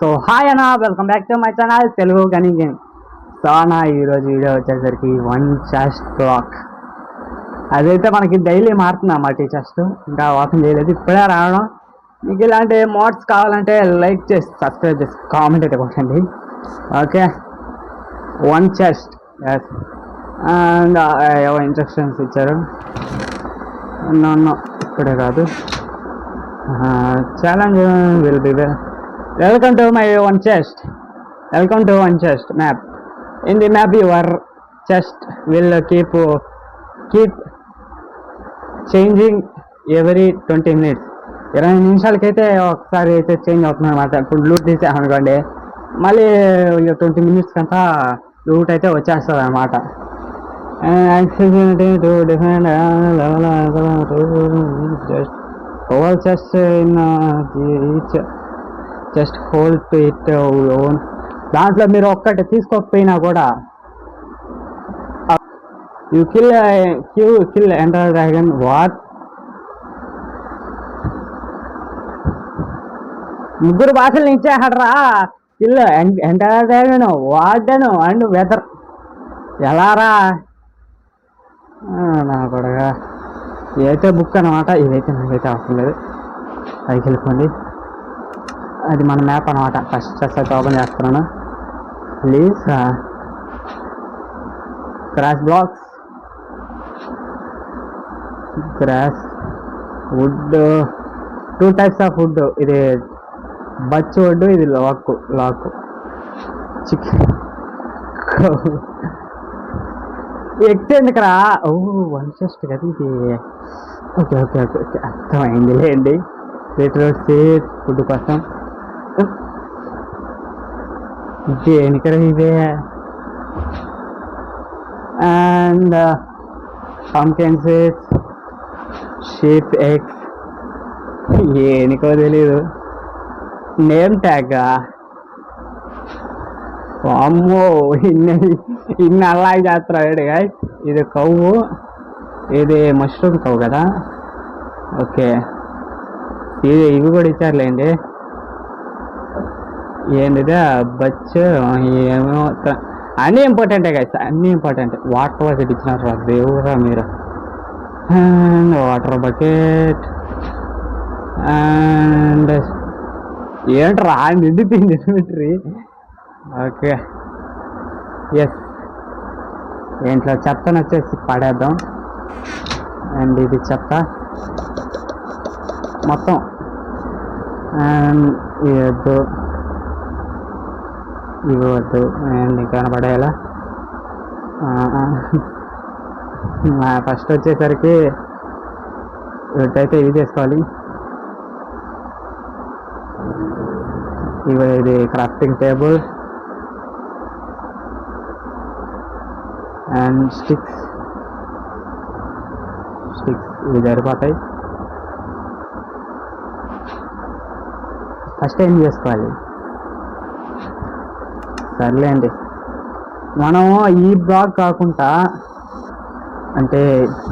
So hi అన్న, welcome back to my channel Telugu గని game. So అన్న, ఈరోజు వీడియో వచ్చేసరికి వన్ చెస్ట్ బ్లాక్. అదైతే మనకి డైలీ మారుతుంది అన్నమాట. ఈ చెస్ట్ ఇంకా ఓపెన్ చేయలేదు, ఇప్పుడే రావడం. మీకు ఇలాంటి మోడ్స్ కావాలంటే లైక్ చేసి సబ్స్క్రైబ్ చేసి కామెంట్ అయితే కొట్టండి. ఓకే, వన్ చెస్ట్ ఎస్. అండ్ ఏవో ఇన్స్ట్రక్షన్స్ ఇచ్చారు. ఇక్కడే కాదు, challenge will be welcome to my one chest. Welcome to one chest map. In the map your chest will keep changing every 20 minutes. 20 నిమిషాలకైతే ఒకసారి అయితే చేంజ్ అవుతుంది అనమాట. ఇప్పుడు లూట్ తీసామనుకోండి, మళ్ళీ 20 మినిట్స్ అంతా లూట్ అయితే వచ్చేస్తుంది అనమాట. accessibility to different level all chests in each just hold to it own. దాంట్లో మీరు ఒక్కటి తీసుకోకపోయినా కూడా you kill ender dragon. What? ముగ్గురు భాషలు ఇచ్చేహడ్రా. Kill ender dragon, warden and wither. ఎలారా నా కొడగా. ఇదైతే బుక్ అనమాట. ఇదైతే నాకైతే అవసరం లేదు. పైకి వెళ్ళిపోండి. అది మన మ్యాప్ అనమాట. ఫస్ట్ చెస్ అయితే ఓపెన్ చేస్తున్నాను. Please crash blocks, crash wood, 2 types of wood. ఇది బచ్ వుడ్, ఇది లాక్ చికెన్ ఎక్స్ ఎందుకురా. ఓ వన్ చెస్ట్ కదా ఇది. ఓకే ఓకే ఓకే ఓకే, అర్థమైంది లేండి. బీట్రూట్ సీడ్ ఫుడ్ కోసం. దేనికరా ఇదే. And pumpkin seeds, sheep eggs, ఏనికో తెలీదు. Name tag. అమ్మో, ఇన్ని అలాగే చేస్తున్నాడు గైస్. ఇది కవ్వు, ఇది మష్రూమ్ కవ్వు కదా. ఓకే, ఇవి కూడా ఇచ్చారులేండి. ఏంటిదే బచ్, ఏమో అన్నీ ఇంపార్టెంటే గైస్, అన్నీ ఇంపార్టెంట్. వాటర్ బకెట్ ఇచ్చినారు దేవురా మీరు. అండ్ వాటర్ బకెట్ అండ్ ఏంట్రా నిండిపోయింది ఇన్వెంటరీ. ఓకే ఎస్, ఇంట్లో చెత్తను వచ్చేసి పడేద్దాం. అండ్ ఇది చెత్త మొత్తం. అండ్ ఇది వద్దు, ఇవి వద్దు. అండ్ ఇంకా పడేయాలా. ఫస్ట్ వచ్చేసరికి వీటైతే ఇవి చేసుకోవాలి. ఇది క్రాఫ్టింగ్ టేబుల్ అండ్ స్టిక్స్ ఇవి సరిపోతాయి. ఫస్ట్ ఏం చేసుకోవాలి. సర్లేండి, మనం ఈ బ్లాక్ కాకుండా, అంటే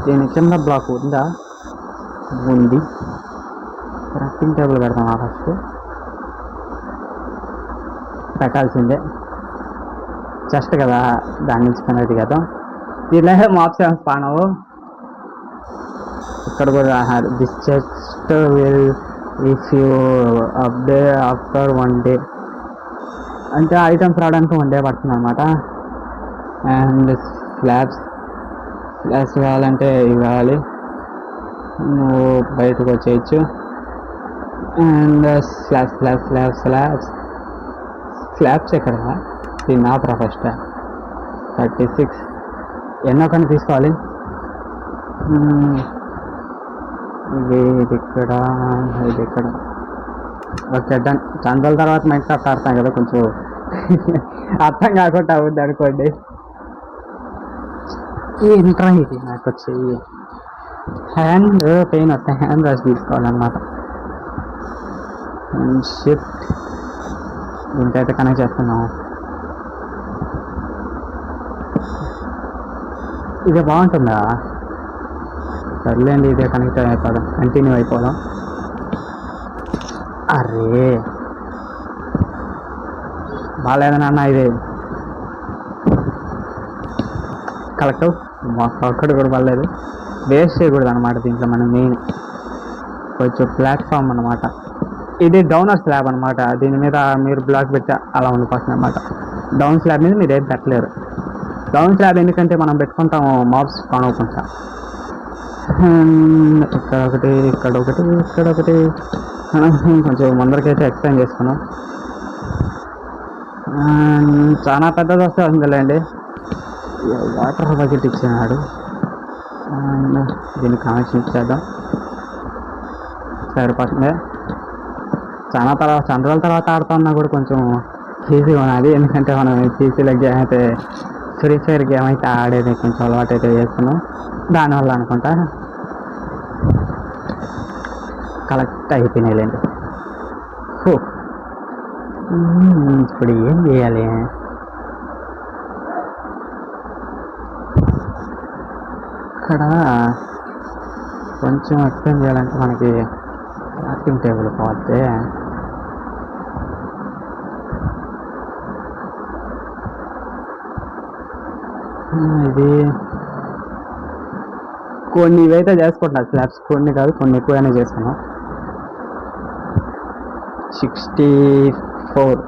దీని కింద బ్లాక్ ఉందా, ఉంది. క్రాఫ్టింగ్ టేబుల్ పెడతాం. ఫస్ట్ పెట్టాల్సిందే, చెస్ట్ కదా, దాని నుంచి పనేది కదా. దీనిలో మాప్స్ ఏమో స్పానవు. ఇక్కడ కూడా this chest will if you update after 1 day. అంటే ఐటమ్స్ రావడానికి 1 day పడుతుంది అనమాట. అండ్ స్లాబ్స్ కావాలంటే ఇవి కావాలి, నువ్వు బయటకు వచ్చేయచ్చు. అండ్ స్లాబ్స్ ఎక్కడ దీన్ని ఆపరా. ఫస్ట్ 36 ఎన్నో కానీ తీసుకోవాలి. ఇది ఇక్కడ, ఇది ఇక్కడ. Okay done. చందల తర్వాత మైండ్ క్రాఫ్ట్ ఆడతాం కదా, కొంచెం అర్థం కాకుండా అవుద్ది అనుకోండి. ఏంట్రా ఇది నాకు వచ్చి హ్యాండ్ పెయిన్ వస్తే హ్యాండ్ వాష్ తీసుకోవాలన్నమాట. అండ్ షిఫ్ట్ దీనికైతే కనెక్ట్ చేస్తున్నాము. ఇదే బాగుంటుందా. సర్లేండి, ఇదే కనెక్ట్ అయిపోదాం, కంటిన్యూ అయిపోదాం. అరే బాగాలేదనన్నా ఇది కలెక్టివ్ ఒక్కటి కూడా బాగాలేదు. వేస్ట్ చేయకూడదు అనమాట దీంట్లో. మనం మెయిన్ కొంచెం ప్లాట్ఫామ్ అనమాట. ఇది డౌనర్ స్లాబ్ అనమాట. దీని మీద మీరు బ్లాక్ పెట్టి అలా ఉండిపోతుంది అనమాట. డౌన్ స్లాబ్ మీద మీరు ఏం పెట్టలేరు. డౌన్ స్లాబ్ ఎందుకంటే మనం పెట్టుకుంటాము మాబ్స్ కానుకుంటా. ఇక్కడ ఒకటి, ఇక్కడ ఒకటి, ఇక్కడ ఒకటి. కొంచెం ముందరికైతే ఎక్స్ప్లెయిన్ చేసుకున్నాం. చాలా పెద్దది వస్తే ఉందిలేండి. వాటర్ బకెట్ ఇచ్చినాడు. దీనికి కనెక్షన్ ఇచ్చేద్దాం, సరిపోతుంది. చాలా రోజుల తర్వాత ఆడుతున్నా కూడా కొంచెం ఈజీగా ఉన్నది. ఎందుకంటే మనం పీసీలో గేమ్ అయితే ఫ్రీ ఫైర్ గేమ్ అయితే ఆడేది కొంచెం అలవాటు అయితే చేస్తున్నాం. దానివల్ల అనుకుంటా కలెక్ట్ అయిపోయినాయిలేండి. ఇప్పుడు ఏం చేయాలి? ఇక్కడ కొంచెం ఎక్స్ప్లెయిన్ చేయాలంటే మనకి క్రాఫ్టింగ్ టేబుల్ పోతే ఇది కొన్ని ఇవైతే చేసుకుంటున్నా స్లాబ్స్. కొన్ని కాదు, కొన్ని ఎక్కువగానే చేసుకున్నాం. 64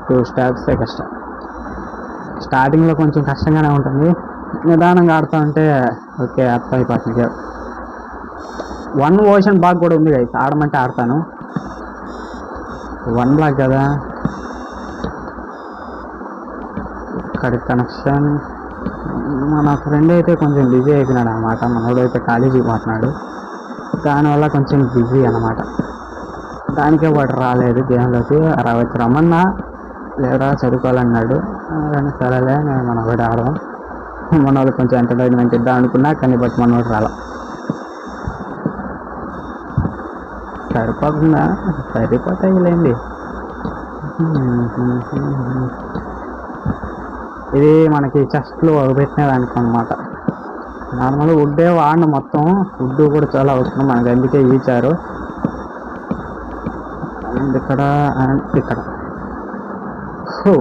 2 స్టాబ్స్ కష్టం. స్టార్టింగ్లో కొంచెం కష్టంగానే ఉంటుంది, నిదానంగా ఆడుతూ ఉంటే ఓకే అర్థం అయిపోతుంది. 1 ఓషన్ బ్లాక్ కూడా ఉంది కదా, ఆడమంటే ఆడతాను. 1 బ్లాక్ కదా. ఇక్కడ కనెక్షన్. మన ఫ్రెండ్ అయితే కొంచెం బిజీ అయిపోయినాడు అనమాట. మనోడు అయితే కాలేజీకి పోతున్నాడు, దానివల్ల కొంచెం బిజీ అనమాట. దానికే వాడు రాలేదు గేమ్లోకి. రమ్మన్నా లేదా చదువుకోవాలన్నాడు. కానీ సరేలే మనం కూడా ఆడదాం. మన వాళ్ళు కొంచెం ఎంటర్టైన్మెంట్ ఇద్దాం అనుకున్నా, కానీ బట్ మనోడు రాలా. సరిపోతుందా? సరిపోతాయిలేండి. ఇది మనకి చెస్ట్లో పెట్టినది అనుకోనమాట. నార్మల్గా వుడ్డే వాడిన మొత్తం. వుడ్ కూడా చాలా అవసరం మనకి, అందుకే ఇచ్చారు. అండ్ ఇక్కడ అండ్ ఇక్కడ. సో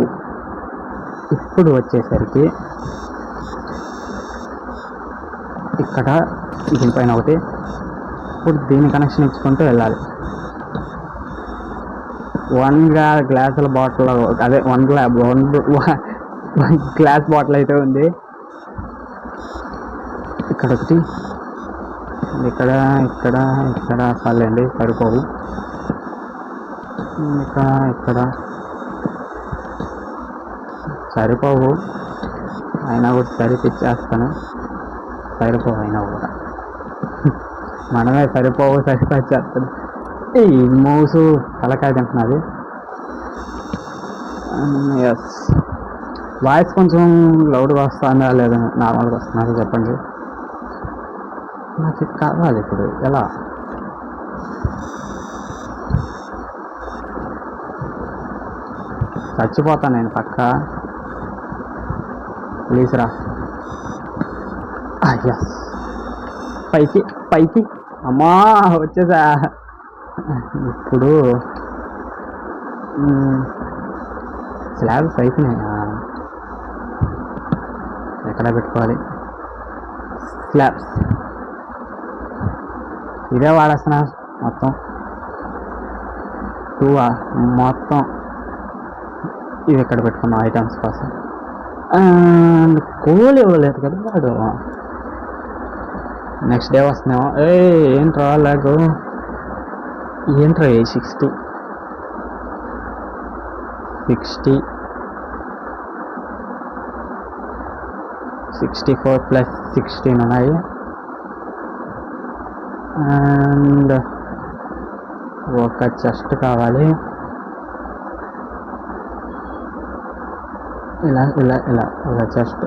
ఇప్పుడు వచ్చేసరికి ఇక్కడ దీనిపైన ఒకటి. ఇప్పుడు దీని కనెక్షన్ ఇచ్చుకుంటూ వెళ్ళాలి. 1 గ్లాసుల బాటిల్, అదే 1 గ్లాస్ బాటిల్ అయితే ఉంది. ఇక్కడ ఒకటి, ఇక్కడ ఇక్కడ ఇక్కడ చాలండి, సరిపోవు. ఇక్కడ సరిపోవు, అయినా కూడా సరిపిచ్చేస్తాను. సరిపోవు అయినా కూడా మనమే సరిపచ్చేస్తాను. ఈ మౌసు తలకాయ తింటున్నది. ఎస్, వాయిస్ కొంచెం లౌడ్గా వస్తుందా లేదా నార్మల్గా వస్తున్నది చెప్పండి. నాకు ఇది కావాలి. ఇప్పుడు ఎలా? చచ్చిపోతాను నేను పక్క. ప్లీజ్ రా. ఎస్, పైకి పైకి. అమ్మా వచ్చేసా. ఇప్పుడు స్లాబ్స్ అయిపోయినాయా? ఎక్కడ పెట్టుకోవాలి స్లాబ్స్? ఇదే వాడేస్తున్నా మొత్తం. 2 మొత్తం ఇవి ఎక్కడ పెట్టుకున్నాం ఐటమ్స్ కోసం. కోల్ ఇవ్వలేదు కదా వాడు. నెక్స్ట్ డే వస్తున్నామో. ఏంట్రా లాగు, ఏంట్రా 60 64 ప్లస్ 16 ఉన్నాయి. అండ్ ఒక చెస్ట్ కావాలి. ఇలా ఇలా ఇలా ఒక చెస్ట్.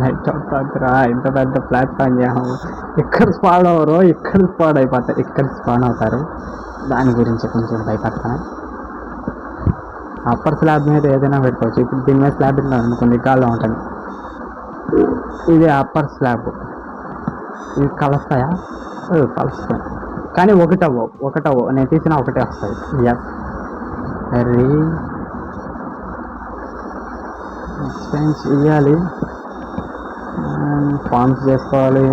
నైట్ అవుతుందిరా, ఇంత పెద్ద ప్లాట్ఫామ్ చేసాము. ఇక్కడ స్పాన్ అవ్వరు, ఇక్కడ స్పాన్ అయిపోతారు, ఇక్కడ స్పాన్ అవుతారు. దాని గురించి కొంచెం భయపడతాను. అప్పర్ స్లాబ్ మీద ఏదైనా పెట్టుకోవచ్చు. ఇప్పుడు దీని మీద స్లాబ్ పెట్టినాను అనుకోండి, గాల్లో ఉంటుంది. ఇది అప్పర్ స్లాబ్. ఇవి కలుస్తాయా? కలుస్తాయి. కానీ ఒకటవ్వు నేను తీసిన ఒకటే వస్తుంది. ఎస్ సరే ఎక్స్పెన్స్ ఇవ్వాలి, ఫార్మ్స్ చేసుకోవాలి,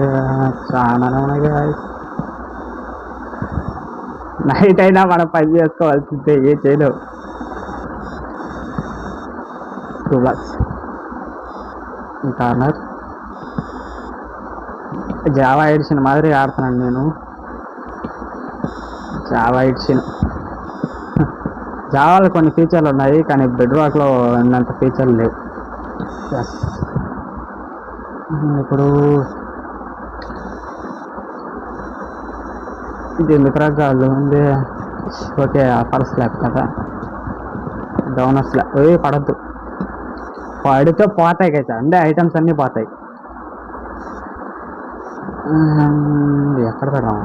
చాలా ఉన్నాయి. నైట్ అయినా మనం పని చేసుకోవాల్సిందే, ఏ చేయలేవు. 2 blocks కార్నర్. జావా ఎడిషన్ మాదిరి ఆడుతున్నాను నేను. జావా ఎడిషన్ జావాలో కొన్ని ఫీచర్లు ఉన్నాయి కానీ బెడ్ రాక్లో ఉన్నంత ఫీచర్లు లేవు. ఎస్ ఇప్పుడు ఇది ఎందుకు రకాలు ఉంది. ఓకే అప్పర్ స్లాబ్ కదా, డౌనర్ స్లాబ్ పడద్దు, పడితే పోతాయి కదా, అంటే ఐటమ్స్ అన్నీ పోతాయి. ఎక్కడ పెడదాము,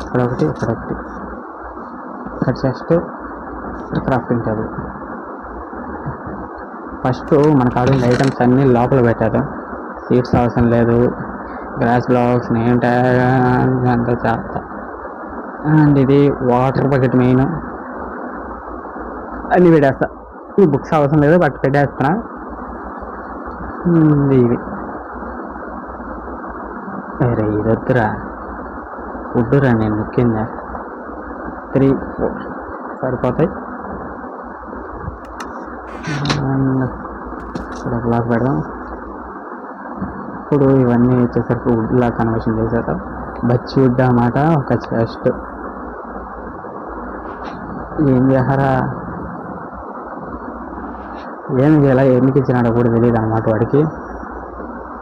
ఇక్కడొకటి ఇక్కడ చెస్ట్, క్రాఫ్టింగ్ టేబుల్. ఫస్ట్ మన కావాల్సిన ఐటమ్స్ అన్నీ లోపల పెట్టారు, సీట్స్ అవసరం లేదు, గ్రాస్ బ్లాక్స్ నేమ్ ట్యాగ్ అంతా చేస్తా. అండ్ ఇది వాటర్ బకెట్ మెయిన్ అన్నీ పెట్టేస్తా. ఈ బుక్స్ అవసరం లేదు బట్ పెట్టేస్తున్నా. ఇవి అరే ఇది వద్దురా, వద్దురా, నేను ముఖ్యంగా 3, 4 సరిపోతాయి. ఇక్కడ బ్లాక్ పెడదాం. ఇప్పుడు ఇవన్నీ వచ్చేసరికి వుడ్లా కన్వర్షన్ చేశారు. బచ్చి వుడ్ అన్నమాట. ఒక చెస్ట్ ఏం చేశారా, ఏం చేయాలా, ఎన్నికి ఇచ్చినాడో కూడా తెలియదు అన్నమాట వాడికి.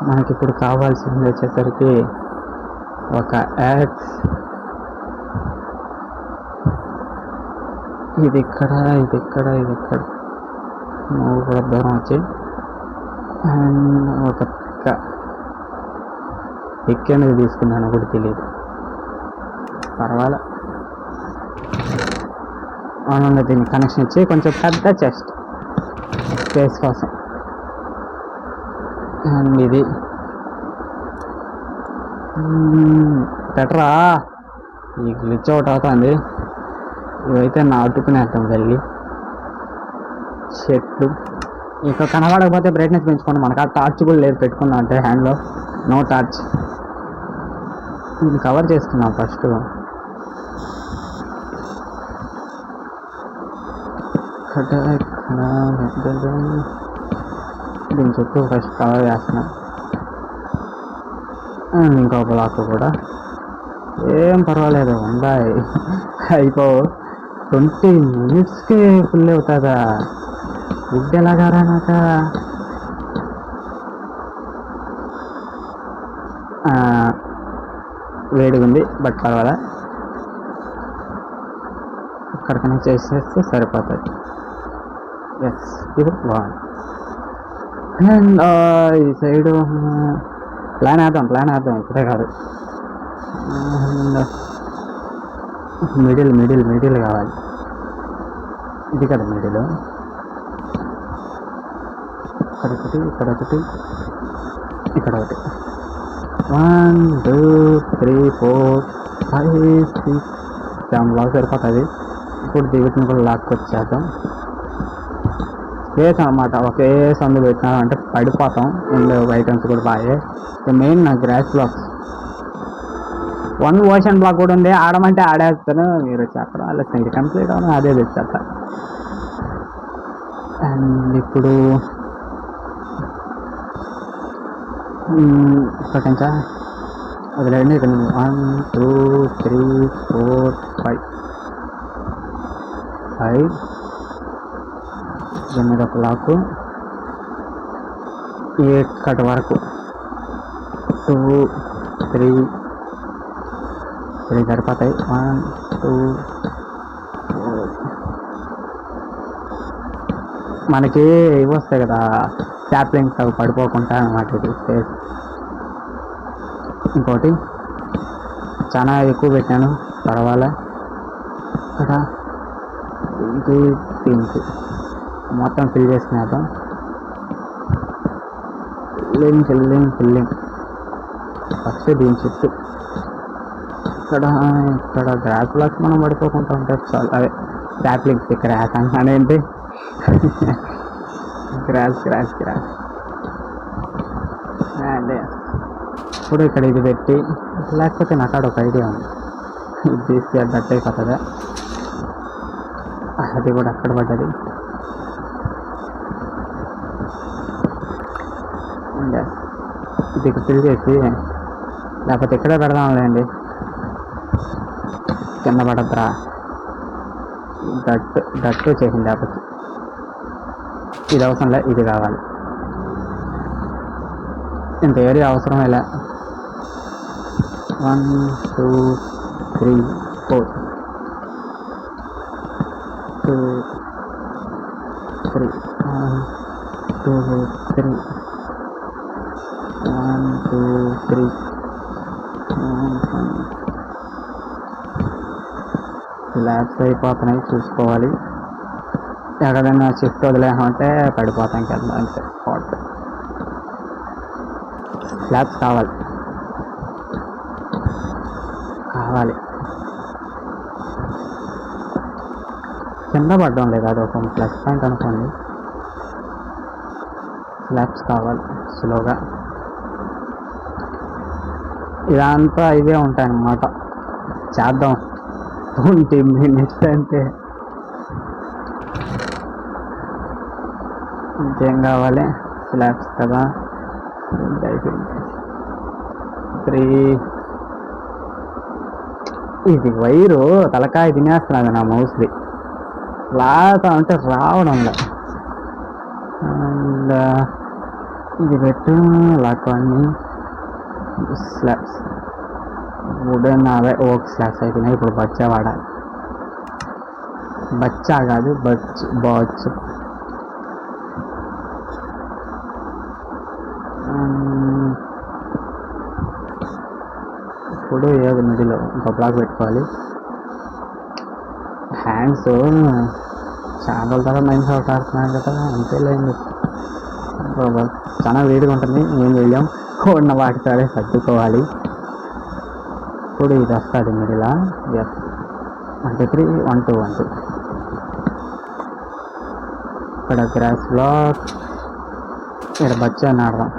మనకి ఇప్పుడు కావాల్సింది వచ్చేసరికి ఒక యాక్స్. ఇది ఇక్కడ నువ్వు కూడా దూరం వచ్చి, అండ్ ఒక పిక్ అనేది తీసుకున్నాను కూడా తెలియదు, పర్వాలే. అవునండి, దీన్ని కనెక్షన్ ఇచ్చి కొంచెం పెద్ద చెస్ట్ స్పేస్ కోసం. అండ్ ఇది బెటరా, ఈ గ్లిచ్ అవుట్ అవుతుంది. ఇవైతే నాటుకునేద్దాం వెళ్ళి. చెట్లు ఇంకా కనబడకపోతే బ్రైట్నెస్ పెంచుకోండి. మనకు ఆ టార్చ్ కూడా లేదు పెట్టుకున్నాం అంటే హ్యాండ్లో, నో టార్చ్. ఇది కవర్ చేసుకున్నాం ఫస్ట్. దీని చుట్టూ ఫస్ట్ కవర్ చేస్తున్నాం. ఇంకో బ్లాక్ కూడా ఏం పర్వాలేదు, ఉన్నాయి అయిపో. 20 minutesకి ఫుల్ అవుతుందా, వుడ్ ఎలాగారా నాక. వేడిగా ఉంది బట్ పర్వాలే, ఇక్కడ కనెక్ట్ చేసేస్తే సరిపోతుంది. ఎస్ ఇది బాగుంది. అండ్ ఈ సైడు ప్లాన్ వేద్దాం ఇప్పుడే కాదు. మిడిల్ కావాలి. ఇది కదా మిడిల్. ఇక్కడ ఒకటి 1 2 3 4 5 6 7 లాక్ సరిపోతుంది. ఇప్పుడు దిగుతున్న కూడా లాక్కొచ్చేద్దాం. స్పేస్ అన్నమాట, ఒకే సందు పెట్టినా అంటే పడిపోతాం. ఉండే ఐటమ్స్ కూడా బాగా. మెయిన్ నా గ్రాస్ బ్లాక్స్ 1 ఓషన్ బ్లాక్ కూడా ఉంది, ఆడమంటే ఆడేస్తాను. మీరు చెప్పడం ఆలోచన, ఇది కంప్లీట్ అవును అదే తెచ్చేస్తా. అండ్ ఇప్పుడు కొంచెం వదిలేండి. ఇక్కడ 1 2 3 4 5 దీని మీద ఒక లాకు ఇక్కడ వరకు 2 3 సరిపోతాయి. 1 2 4 మనకి ఇవి వస్తాయి కదా శాప్లింగ్స్, అవి పడిపోకుండా అన్నమాట. ఇది స్పేస్. ఇంకోటి చాలా ఎక్కువ పెట్టాను, పర్వాలే. ఇక్కడ దీనికి మొత్తం ఫిల్ చేసుకునేద్దాం. ఫిల్లింగ్ ఫస్ట్ దీని చుట్టూ ఇక్కడ ఇక్కడ గ్రాస్ బ్లాక్స్ మనం పడిపోకుండా ఉంటే చాలు. అదే గ్రాప్లింగ్స్ గ్రాస్ అంటానేంటి. గ్రాస్ గ్రాస్ గ్రాస్ అదే. ఇప్పుడు ఇక్కడ ఇది పెట్టి, లేకపోతే నాకు అక్కడ ఒక ఐడియా ఉంది, ఇది తీస్తే డట్ అయిపోతుందా. అది కూడా అక్కడ పడ్డది. ఇది ఫిల్ చేసి, లేకపోతే ఇక్కడే పెడదాంలేండి, కింద పడద్దురా. దట్టు చేసింది లేకపోతే. ఇది అవసరం ఇది కావాలి. ఇంత ఏరియా అవసరం ఇలా. 1 2 3 4 2 3 1 2 3 1 2 3 ల్యాబ్స్ అయిపోతున్నాయి, చూసుకోవాలి. ఎక్కడైనా షిఫ్ట్ వదిలేమంటే పడిపోతాం కదా, అంతే. స్పాట్ ల్యాబ్స్ కావాలి కావాలి. కింద పడడం లేదు, అది ఒక ప్లస్ పాయింట్ అనుకోండి. ల్యాబ్స్ కావాలి స్లోగా. ఇదంతా ఇవే ఉంటాయన్నమాట. చేద్దాం 20 minutes అంటే. ఇంకేం కావాలి? స్లాబ్స్ కదా. 3. ఇది వైరు తలకాయ తినేస్తున్నది నా మౌస్ది. లాగుతా అంటే రావడంలో. అండ్ ఇది పెట్టు లాక్కొని. స్లాబ్స్ వుడెన్ అవే ఓక్ స్లాబ్స్ అయిపోయినాయి. ఇప్పుడు బచ్చా వాడాలి. బచ్చా కాదు, బాచ్. ఇప్పుడు ఏది మిడిలో ఇంకో బ్లాక్ పెట్టుకోవాలి. హ్యాండ్స్ చాలా రోజుల తర్వాత మైండ్ అవుట్ ఆడుతున్నాను కదా, అంతేలేండి. చాలా వేడిగా ఉంటుంది, ఏం వెళ్ళాం ఉన్న వాటి సరే సర్దుకోవాలి. ఇప్పుడు ఇది వస్తుంది మిడిలా. ఎస్ 1 2 3 1 2 1 2. ఇక్కడ గ్రాస్ బ్లాక్. ఇక్కడ బచ్చా ఆడదాం.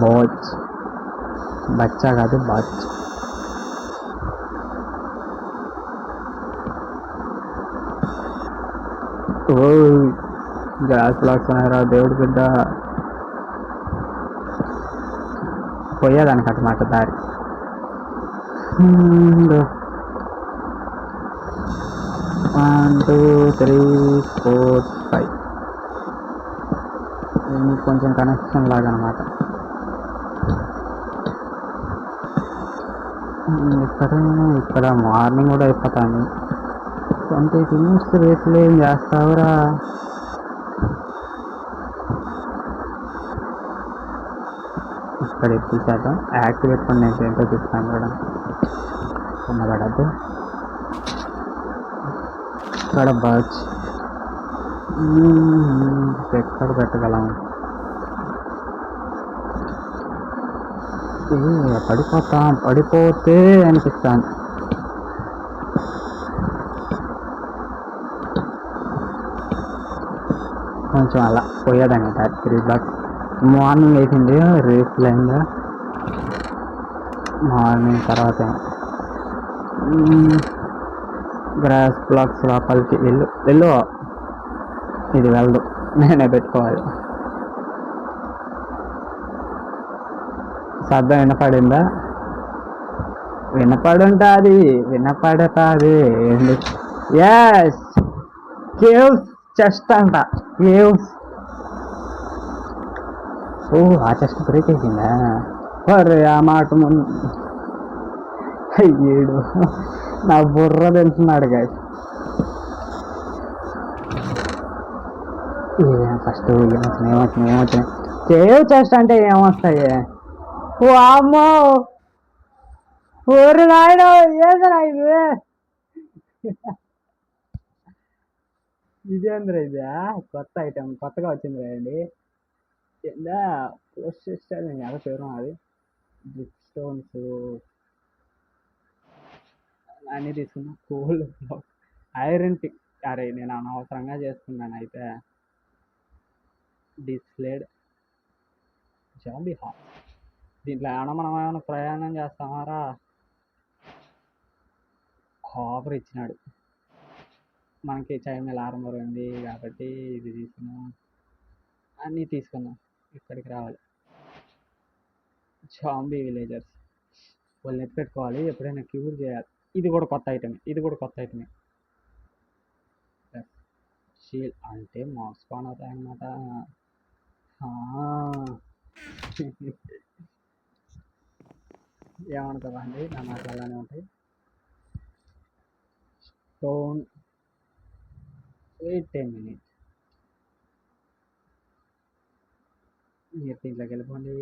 బాచ్. బచ్చా కాదు, బాచ్. ఓ గ్రాస్ బ్లాక్స్ ఉన్నారా దేవుడి బిడ్డ. పోయేదానికి అన్నమాట దారి. 1 2 3 4 5. కొంచెం కనెక్షన్ లాగా అనమాట. ఇక్కడ మార్నింగ్ కూడా అయిపోతాను. 20 minutes రేట్లు ఏం చేస్తావురా. ఇక్కడ ఎక్కించేద్దాం. యాక్టివేట్ పని నేను ఏంటో చూస్తాను కూడా. ఉన్నపడద్దు. ఇక్కడ బర్చ్ ఎక్కడ పెట్టగలం. పడిపోతే అనిపిస్తాను. కొంచెం అలా పోయేదాన్ని 3 blocks. మార్నింగ్ వేసింది రేస్ లైన్గా. మార్నింగ్ తర్వాత గ్రాస్ బ్లాక్స్ లోపలికి వెళ్ళు. ఇది వెళ్ళదు, నేనే పెట్టుకోవాలి. శబ్దం వినపడిందా? వినపడుతుంది. ఎస్, కేవ్స్ చెస్ట్ అంట. కేవ్స్. ఓ ఆ చెస్ట్ బ్రేక్ అయిపోయిందా? అరే ఆ మాట ముందు అయ్యేడు, నా బుర్ర తెలుసున్నాడు గాయస్. ఫస్ట్ ఏమొచ్చినాయి? కేవ్ చెస్ట్ అంటే ఏమొస్తాయి? ఓ అమ్మో, ఊరు నాయన ఏదరా ఇది? ఇదేంద్రా ఇది? కొత్త ఐటమ్, కొత్తగా వచ్చింది కదండి. పోస్ట్ చేస్తే నేను ఎలా చేయడం. అది బ్రిక్ స్టోన్స్ అన్నీ తీసుకున్నా. Coal block, iron pick. అరే నేను అనవసరంగా చేసుకున్నాను అయితే. Displayed zombie heart. దీంట్లో మనం ఏమైనా ప్రయాణం చేస్తామారా? కాపర్ ఇచ్చినాడు. మనకి చైన్ ఆర్మర్ ఉంది కాబట్టి ఇది తీసుకున్నాం. అన్నీ తీసుకుందాం. ఇక్కడికి రావాలి. జాంబీ విలేజర్స్ వాళ్ళు ఎత్తుపెట్టుకోవాలి, ఎప్పుడైనా క్యూర్ చేయాలి. ఇది కూడా కొత్త ఐటమే. షీల్ అంటే మాస్కాన్ అవుతాయి అన్నమాట. ఏమనుకోవా అండి, నా మాటలు అలానే ఉంటాయి. Stone, wait 10 minutes. మీరు దీంట్లోకి వెళ్ళిపోండి.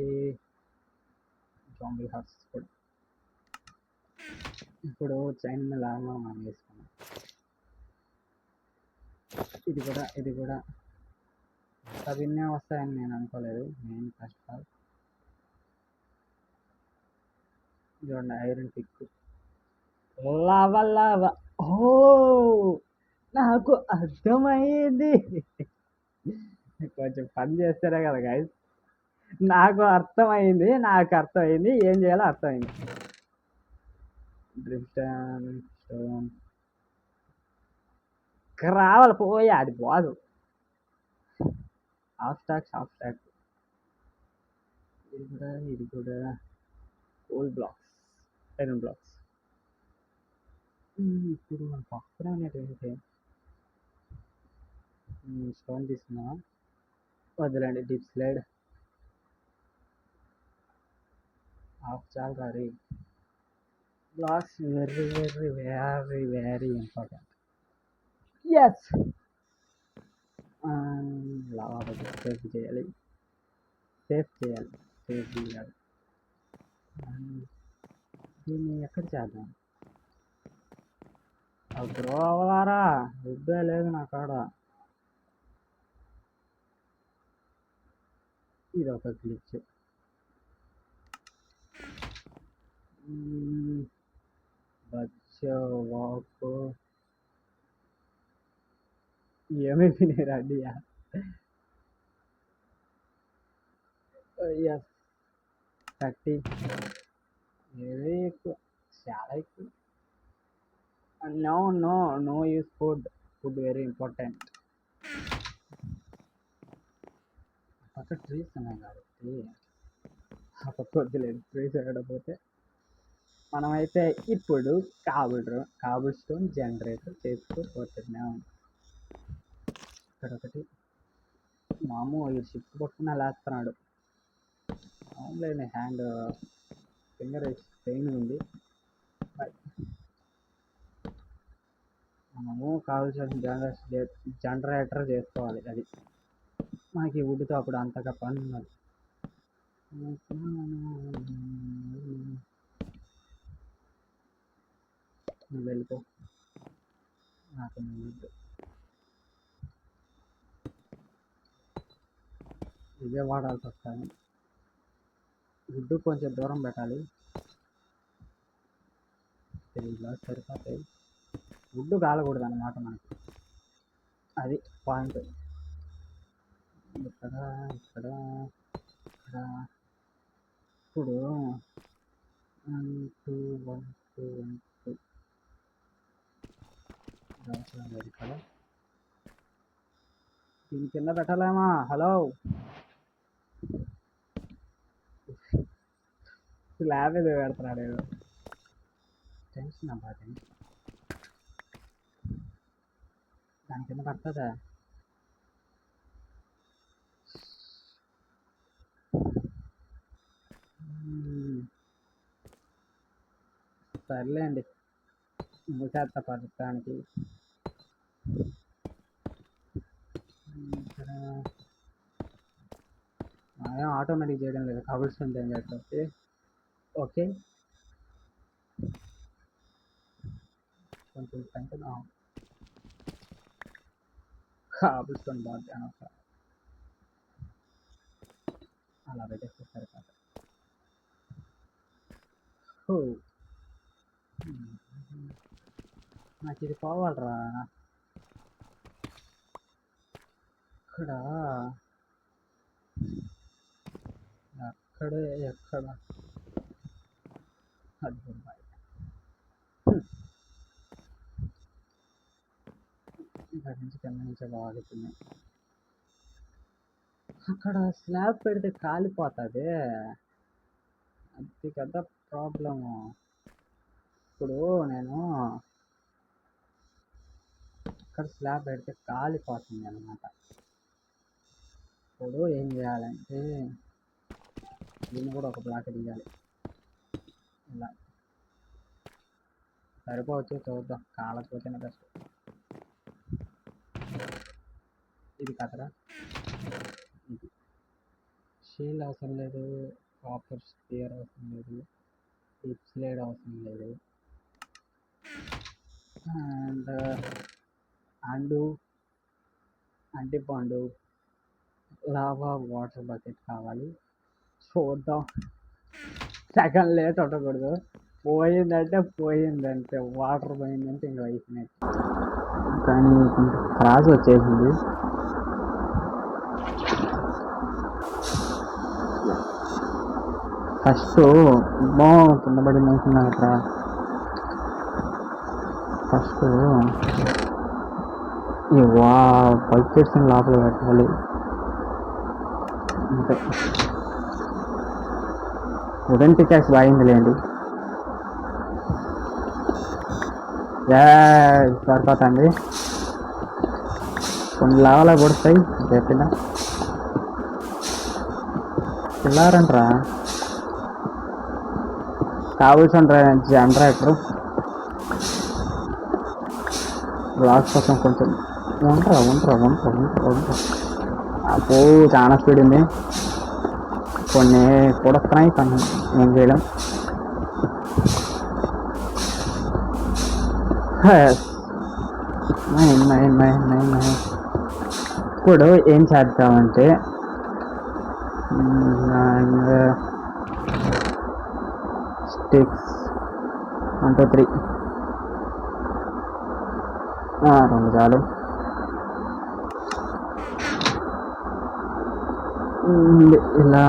జాంబీ హార్ట్స్ కూడా ఇప్పుడు చైన్ లాగా మనం వేసుకున్నాం. ఇది కూడా సవిన్నే వస్తాయని నేను అనుకోలేదు. మెయిన్ ఫస్ట్ ఆఫ్ ఆల్ చూడండి, ఐరన్ పిక్, లవ. ఓ, నాకు అర్థమైంది. కొంచెం పని చేస్తారే కదా గైస్. నాకు అర్థమైంది. ఏం చేయాలో అర్థమైంది. డ్రిఫ్టన్ స్టోన్ రావాలి, పోయా అది పోదు. Half stock. ఇది కూడా ఓల్డ్ బ్లాక్స్, ఐరన్ బ్లాక్స్. ఇప్పుడు మన పక్కన అనేటువంటి స్టోన్ తీసుకున్నా. వద్దులేండి, డిప్ స్లైడ్ హాఫ్ చాలు రారీ. Blocks very important. Yes, lava safe చేయాలి. దీన్ని ఎక్కడ చేద్దాం? బ్రో అవ్వలారా, ఉద్దే లేదు నా కాడ. ఇది ఒక గ్లిచ్. వాక్ ఏమైపోయినాయి రండి. ఎస్ 30, వెరీ ఎక్కువ, చాలా ఎక్కువ. No use food very important. పక్క ట్రీస్ ఉన్నాయి కాబట్టి ఆ పక్క వద్దులేదు. ట్రీస్ ఎక్కడపోతే మనమైతే ఇప్పుడు కాబుల్ స్టోన్ జనరేటర్ చేసుకోబోతున్నాం. ఇక్కడ ఒకటి మామూలు షిఫ్ట్ కొట్టుకుని లేస్తున్నాడు. అవునులేని హ్యాండ్ ఫింగర్ పెయిన్ ఉంది. మనము కావాల్సిన జనరేటర్ చేసుకోవాలి. అది మనకి వుడ్తో అప్పుడు అంతగా పని ఉన్నది. వెళ్ళిపో, నాకు వుడ్ ఇవే వాడాల్సి వస్తాయి. వుడ్ కొంచెం దూరం పెట్టాలి. 3 గ్లాస్ సరిపోతాయి. వుడ్ కాలకూడదు అన్నమాట మనకి, అది పాయింట్. ఇక్కడ ఇప్పుడు 1 2 1 2 1 2 ఇక్కడ దీని కింద పెట్టలేమా? హలో, స్లాబ్ ఏదో పెడుతున్నాడు. ఏదో టెన్షన్ అబ్బా, టెన్షన్. దాని కింద పడుతుందా? సర్లేండి, మూసేస్తా పడటానికి. ఇక్కడ ఆటోమేటిక్ చేయడం లేదు, కబుల్ స్టోన్ జనరేటర్. ఓకే, కొంచెం కంటే కబుల్ స్టోన్ బాగా అలా పెట్టేస్తే సరిపోతుంది. నాకు ఇది పోవాలరా. ఇక్కడ అక్కడే ఎక్కడ అద్భుతమై ఇక్కడ నుంచి కింద నుంచి బాగుతుంది. అక్కడ స్లాబ్ పెడితే కాలిపోతుంది, అది కదా ప్రాబ్లము. ఇప్పుడు నేను ఇక్కడ స్లాబ్ పెడితే కాలిపోతుంది అన్నమాట. ఇప్పుడు ఏం చేయాలంటే దీన్ని కూడా ఒక బ్లాక్ తీయాలి. ఇలా సరిపోవచ్చు, చూద్దాం. కాలకపోతేనే బెస్ట్. ఇది కదరా, ఇది షీల్డ్ అవసరం లేదు, కాపర్ స్పియర్ అవసరం లేదు, డిప్ స్లేడ్ అవసరం లేదు, అండ్ అంటిపండు, లావా, వాటర్ బకెట్ కావాలి. చూద్దాం, సెకండ్ లేట్ ఉండకూడదు. పోయిందంటే పోయిందంటే, వాటర్ పోయిందంటే ఇంకా అయిపోయినట్టు. కానీ కొంచెం క్రాస్ వచ్చేసింది. ఫస్ట్ కింద పడి అనుకున్నా అక్కడ. ఫస్ట్ ఈ బకెట్స్ లోపల పెట్టాలి అంతే. వుడెన్ పికాక్స్ బాగుందిలేండి. సరిపోతుంది. కొన్ని లావాలా పొడుస్తాయి చెప్పిన పిల్లారంట్రా. కావాల్సిన జనరేటర్ బ్లాక్ కోసం కొంచెం ఉంటా. అప్పు చాలా స్పీడ్ ఉంది. కొన్ని పొడుస్తున్నాయి, కొన్ని ఏం చేయడం. ఇప్పుడు ఏం చేద్దామంటే స్టిక్స్ 1 2 3 2 చాలు. ఇలా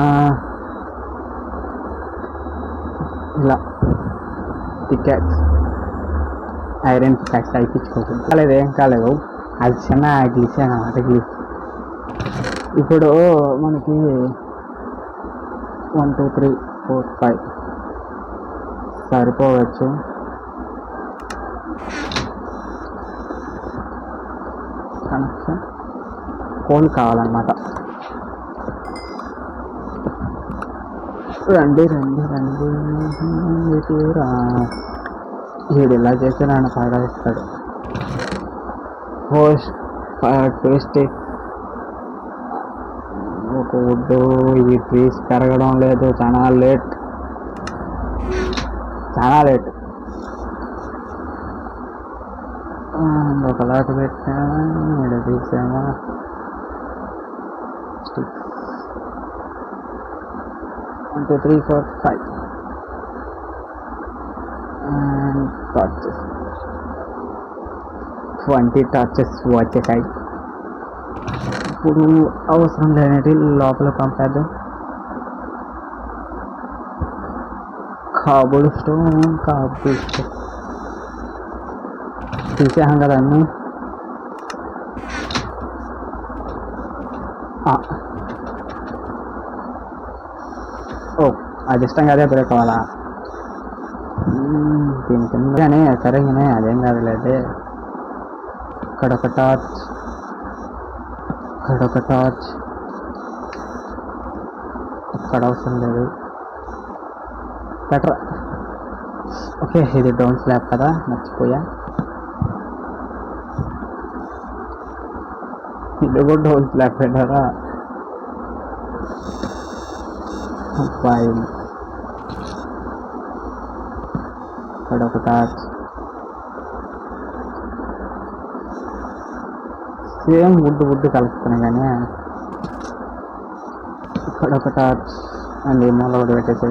పికాక్స్, ఐరన్ పికాక్స్ అయిపించుకోవచ్చు. కాలేదు, ఏం కాలేదు. అది చిన్న గ్లిచ్ అన్నమాట, గ్లిచ్. ఇప్పుడు మనకి 1 2 3 4 5 సరిపోవచ్చు. కనెక్షన్ కోల్ కావాలన్నమాట. రండి వీడు ఇలా చేస్తే నన్ను పాడేస్తాడు. టేస్ట్ ఒక వుడ్డు, ఈ ట్రీస్ పెరగడం లేదు. చాలా లేట్. ఒక లాట్ పెట్టామా, ఇక్కడ తీసామా. Sticks 1 2 3 4 5 and torches. 20 టార్చెస్ వచ్చేసాయి. ఇప్పుడు అవసరం లేనిది లోపల పంపేద్దాం. కాబుల్ స్టోన్ తీసేసాం కదా అన్నీ. అది ఇష్టంగా అదే బ్రేక్ కావాలా దీని కిందనే. సరేగానే, అదేం కాదులేదే. ఇక్కడొక టార్చ్, ఇక్కడ అవసరం లేదు. బెటర్. ఓకే, ఇది డౌన్ స్లాబ్ కదా, మర్చిపోయా. ఇది కూడా డౌన్ స్లాబ్ పెట్టారా. ఇక్కడ ఒక టార్చ్, సేమ్ వుడ్ కలుపుతున్నాయి కానీ. ఇక్కడ ఒక టార్చ్ అండ్ ఈ మూల ఒకటి పెట్టేసి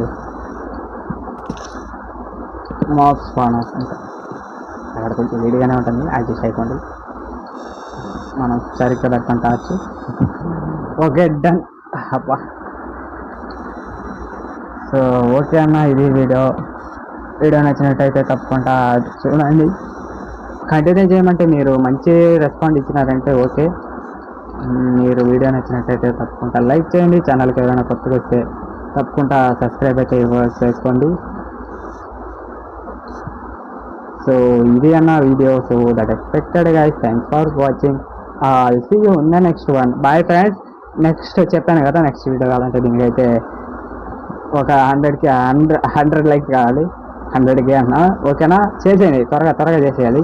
మాప్స్ పాన్ అవుతుంది. అక్కడ కొంచెం వేడిగానే ఉంటుంది, అడ్జస్ట్ అయిపోండి. మనం సరిగ్గా పెట్టుకొని టార్చ్. Okay done. అబ్బా సో ఓకే అన్న, ఇది వీడియో నచ్చినట్టయితే తప్పకుండా చూడండి. కంటిన్యూ చేయమంటే మీరు మంచి రెస్పాండ్ ఇచ్చినారంటే ఓకే. మీరు వీడియో నచ్చినట్టయితే తప్పకుండా లైక్ చేయండి. ఛానల్కి ఏదైనా కొత్తగా వస్తే తప్పకుండా సబ్స్క్రైబ్ అయితే చేసుకోండి. సో ఇది అన్న video. So that expected guys. Thanks for watching. I'll see you in the next one. Bye friends. Next చెప్పాను కదా, నెక్స్ట్ వీడియో కావాలంటే దీనికైతే ఒక 100 లైక్స్ కావాలి. 100K అన్న. ఓకేనా? చేసేయండి, త్వరగా చేసేయాలి.